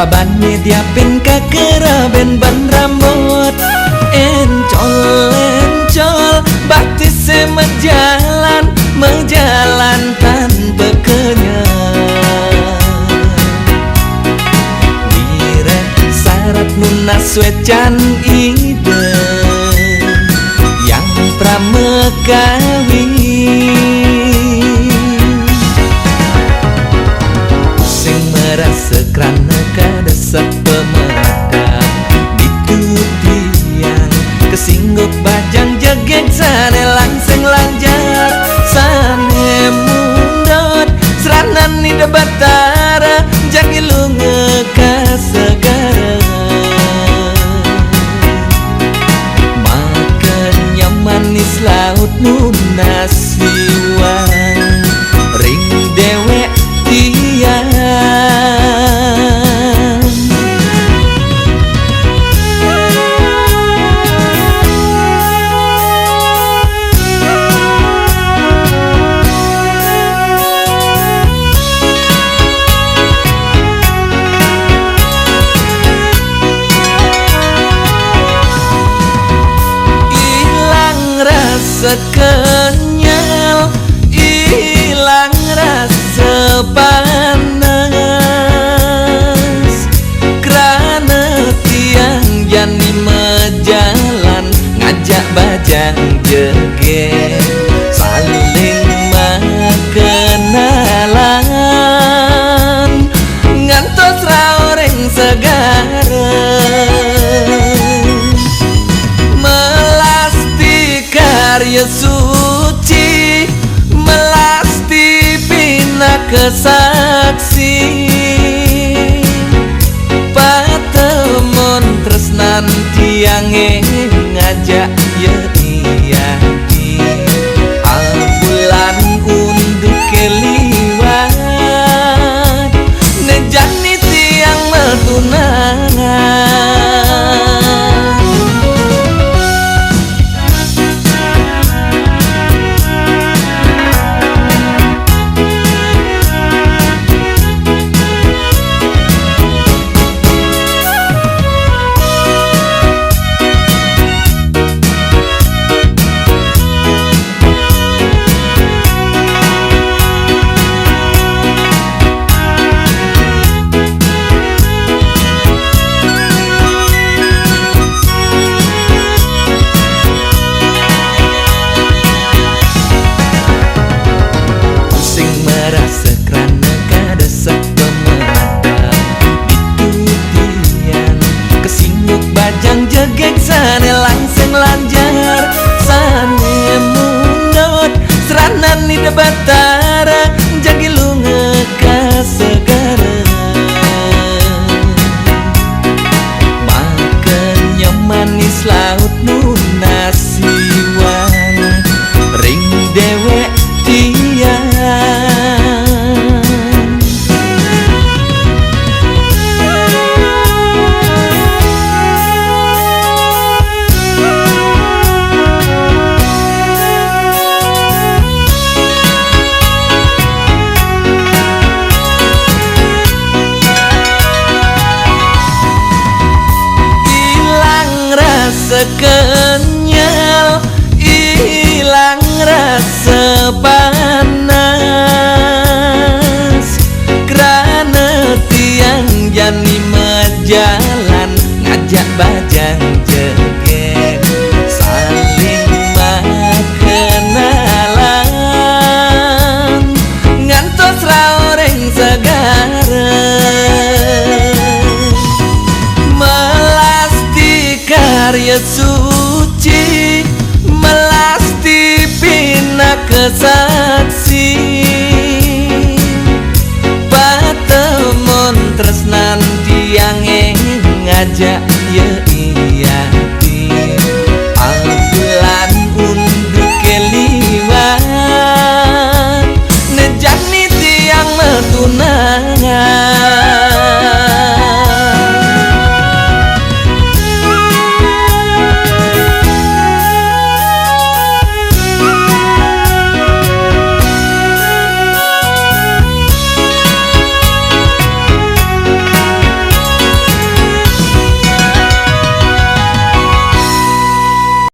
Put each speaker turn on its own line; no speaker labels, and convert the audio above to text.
Pabannya diapin kakera ben-ben rambut encol batisnya menjalan tanpa kenyang. Dire syarat nunas wecan ide yang pramekawi sing merasa kerana kadesek pemeradang ditutian kesingguk bajang jegek sane langsung lanjar sane mundut seranan ni debatara jagi lunga kasegara makannya manis laut nunas siwang ring dewek tiang. Rasa kenyal, hilang rasa panas kerana tiang jani mejalan ngajak bajang jeget saling mengenalan ngantos raoreng segara karya suci melasti pina kesaksi patemon tresnan tiange ngajak ya iyati albulan unduk keliwat nejani tiang metunangan. Bajang jegek sane langsung lanjar sane mundut seranan ni debatara jagi lunga kasegara makannya manis laut nunas siwang ring dewek tiang. Kenyal hilang rasa